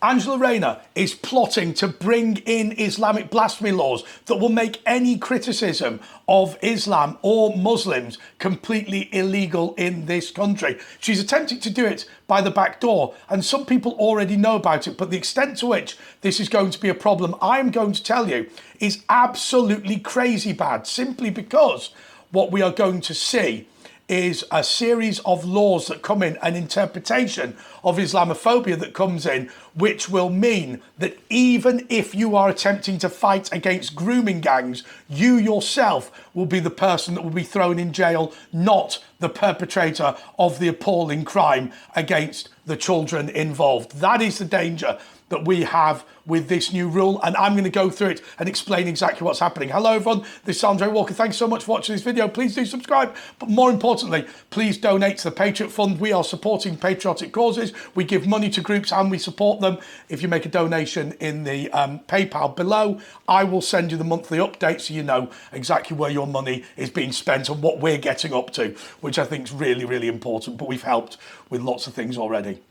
Angela Rayner is plotting to bring in Islamic blasphemy laws that will make any criticism of Islam or Muslims completely illegal in this country. She's attempting to do it by the back door, and some people already know about it, but the extent to which this is going to be a problem, I'm going to tell you, is absolutely crazy bad, simply because what we are going to see is a series of laws that come in, an interpretation of Islamophobia that comes in, which will mean that even if you are attempting to fight against grooming gangs, you yourself will be the person that will be thrown in jail, not the perpetrator of the appalling crime against the children involved. That is the danger that we have with this new rule, and I'm going to go through it and explain exactly what's happening. Hello everyone, this is Andre Walker. Thanks so much for watching this video. Please do subscribe, but more importantly, please donate to the Patriot Fund. We are supporting patriotic causes. We give money to groups and we support them. If you make a donation in the PayPal below, I will send you the monthly update so you know exactly where your money is being spent and what we're getting up to, which I think is really, really important, but we've helped with lots of things already.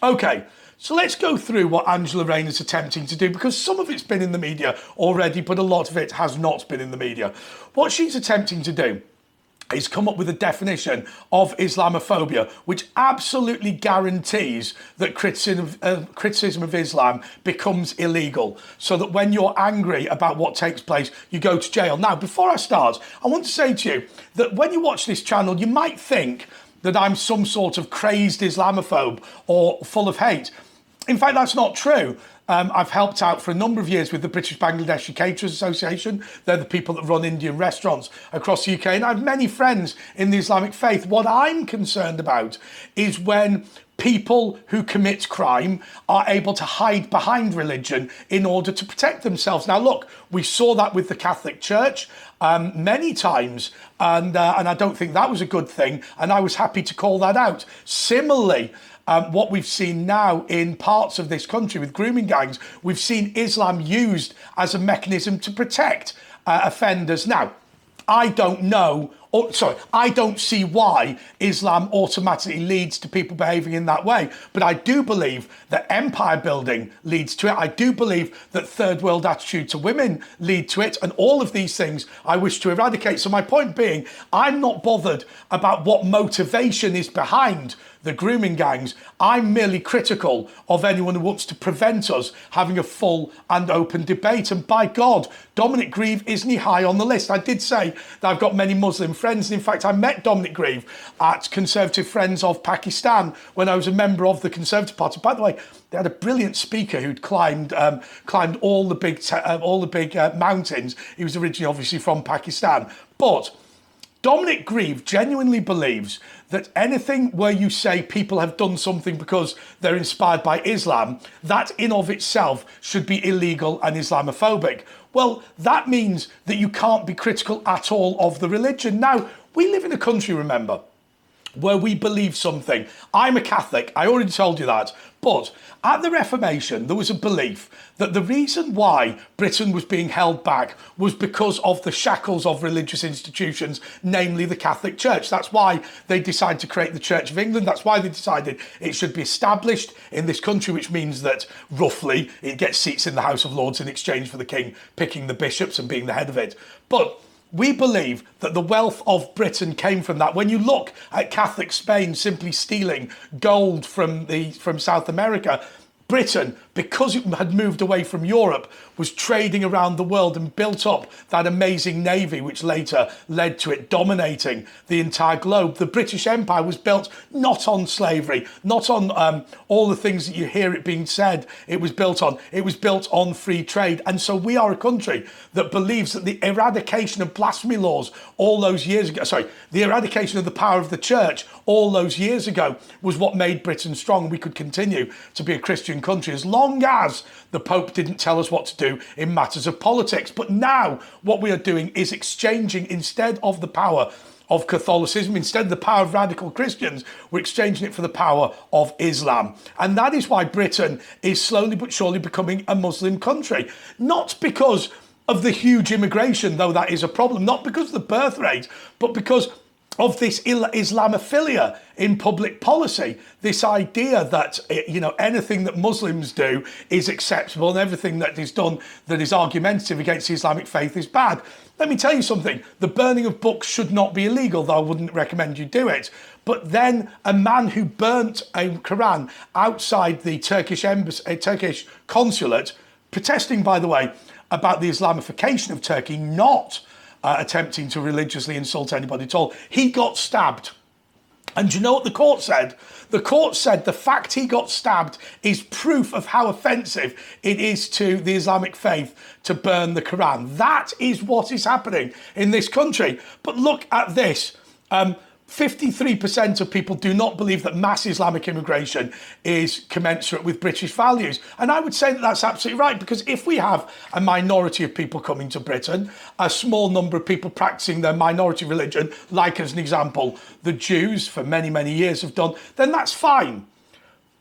Okay, so let's go through what Angela Rayner is attempting to do, because some of it's been in the media already, but a lot of it has not been in the media. What she's attempting to do is come up with a definition of Islamophobia, which absolutely guarantees that criticism of Islam becomes illegal, so that when you're angry about what takes place, you go to jail. Now, before I start, I want to say to you that when you watch this channel, you might think that I'm some sort of crazed Islamophobe or full of hate. In fact, that's not true. I've helped out for a number of years with the British Bangladeshi Caterers Association. They're the people that run Indian restaurants across the UK. And I have many friends in the Islamic faith. What I'm concerned about is when people who commit crime are able to hide behind religion in order to protect themselves. Now, look, we saw that with the Catholic Church many times, and I don't think that was a good thing, and I was happy to call that out. Similarly, what we've seen now in parts of this country with grooming gangs, we've seen Islam used as a mechanism to protect offenders. Now, I don't see why Islam automatically leads to people behaving in that way. But I do believe that empire building leads to it. I do believe that third world attitude to women lead to it. And all of these things I wish to eradicate. So my point being, I'm not bothered about what motivation is behind the grooming gangs. I'm merely critical of anyone who wants to prevent us having a full and open debate. And by God, Dominic Grieve, isn't he high on the list? I did say that I've got many Muslim friends. And in fact, I met Dominic Grieve at Conservative Friends of Pakistan when I was a member of the Conservative Party. By the way, they had a brilliant speaker who'd climbed all the big mountains. He was originally obviously from Pakistan. But Dominic Grieve genuinely believes that anything where you say people have done something because they're inspired by Islam, that in of itself should be illegal and Islamophobic. Well, that means that you can't be critical at all of the religion. Now, we live in a country, remember, where we believe something. I'm a Catholic, I already told you that. But at the Reformation, there was a belief that the reason why Britain was being held back was because of the shackles of religious institutions, namely the Catholic Church. That's why they decided to create the Church of England. That's why they decided it should be established in this country, which means that roughly it gets seats in the House of Lords in exchange for the king picking the bishops and being the head of it. But we believe that the wealth of Britain came from that. When you look at Catholic Spain simply stealing gold from South America, Britain, because it had moved away from Europe, was trading around the world and built up that amazing navy, which later led to it dominating the entire globe. The British Empire was built not on slavery, not on all the things that you hear it being said it was built on. It was built on free trade. And so we are a country that believes that the eradication of blasphemy laws all those years ago, the eradication of the power of the church all those years ago was what made Britain strong. We could continue to be a Christian country as long as the Pope didn't tell us what to do in matters of politics. But now what we are doing is exchanging, instead of the power of Catholicism, instead of the power of radical Christians, we're exchanging it for the power of Islam. And that is why Britain is slowly but surely becoming a Muslim country. Not because of the huge immigration, though that is a problem, not because of the birth rate, but because of this Islamophilia in public policy, this idea that, you know, anything that Muslims do is acceptable and everything that is done that is argumentative against the Islamic faith is bad. Let me tell you something, the burning of books should not be illegal, though I wouldn't recommend you do it. But then a man who burnt a Quran outside the Turkish embassy, Turkish consulate, protesting, by the way, about the Islamification of Turkey, not attempting to religiously insult anybody at all. He got stabbed. And do you know what the court said? The court said the fact he got stabbed is proof of how offensive it is to the Islamic faith to burn the Quran. That is what is happening in this country. But look at this. 53% of people do not believe that mass Islamic immigration is commensurate with British values. And I would say that that's absolutely right, because if we have a minority of people coming to Britain, a small number of people practicing their minority religion, like as an example, the Jews for many, many years have done, then that's fine.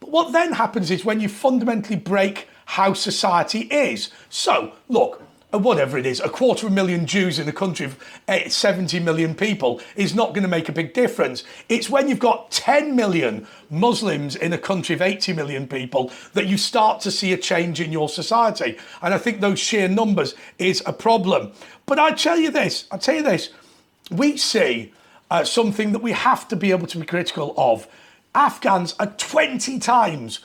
But what then happens is when you fundamentally break how society is. So, look, whatever it is, 250,000 Jews in a country of 70 million people is not going to make a big difference. It's when you've got 10 million Muslims in a country of 80 million people that you start to see a change in your society. And I think those sheer numbers is a problem. But I'll tell you this, we see something that we have to be able to be critical of. Afghans are 20 times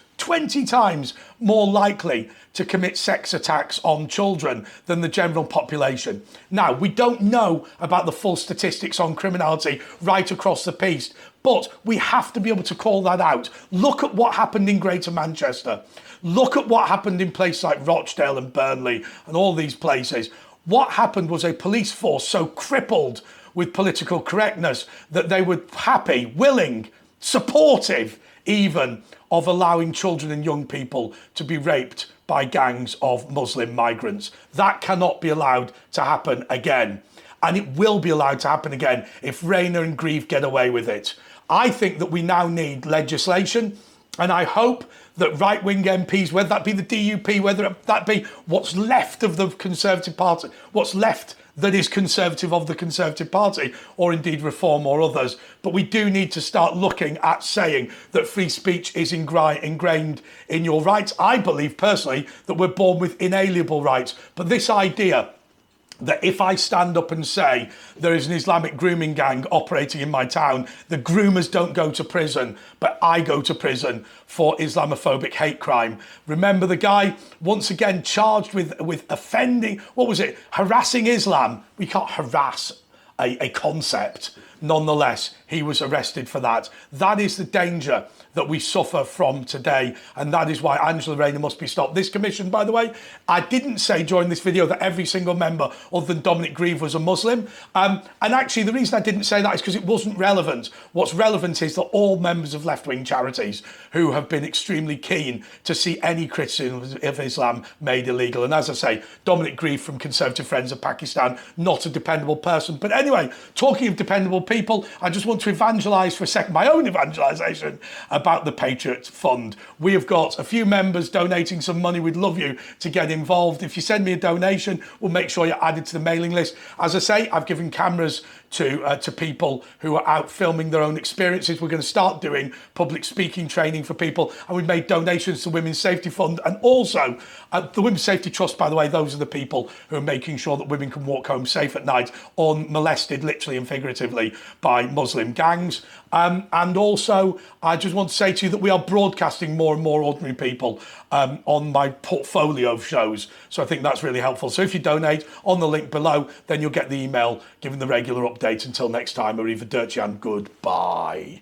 more likely to commit sex attacks on children than the general population. Now, we don't know about the full statistics on criminality right across the piece, but we have to be able to call that out. Look at what happened in Greater Manchester. Look at what happened in places like Rochdale and Burnley and all these places. What happened was a police force so crippled with political correctness that they were happy, willing, supportive even of allowing children and young people to be raped by gangs of Muslim migrants. That cannot be allowed to happen again. And it will be allowed to happen again if Rayner and Grieve get away with it. I think that we now need legislation, and I hope that right-wing MPs, whether that be the DUP, whether that be what's left of the Conservative Party, what's left that is conservative of the Conservative Party, or indeed Reform or others. But we do need to start looking at saying that free speech is ingrained in your rights. I believe personally that we're born with inalienable rights. But this idea that if I stand up and say there is an Islamic grooming gang operating in my town, the groomers don't go to prison, but I go to prison for Islamophobic hate crime. Remember the guy, once again, charged with offending, what was it, harassing Islam? We can't harass a concept. Nonetheless, he was arrested for that. That is the danger that we suffer from today, and that is why Angela Rayner must be stopped. This commission, by the way, I didn't say during this video that every single member other than Dominic Grieve was a Muslim. And actually, the reason I didn't say that is because it wasn't relevant. What's relevant is that all members of left-wing charities who have been extremely keen to see any criticism of Islam made illegal. And as I say, Dominic Grieve from Conservative Friends of Pakistan, not a dependable person. But anyway, talking of dependable people, I just want to evangelise for a second, my own evangelisation about the Patriot Fund. We have got a few members donating some money. We'd love you to get involved. If you send me a donation, we'll make sure you're added to the mailing list. As I say, I've given cameras to people who are out filming their own experiences. We're going to start doing public speaking training for people, and we've made donations to Women's Safety Fund and also the Women's Safety Trust. By the way, those are the people who are making sure that women can walk home safe at night, unmolested, literally and figuratively, by Muslim gangs. And also, I just want to say to you that we are broadcasting more and more ordinary people on my portfolio of shows. So I think that's really helpful. So if you donate on the link below, then you'll get the email giving the regular update. Until next time, arrivederci and goodbye.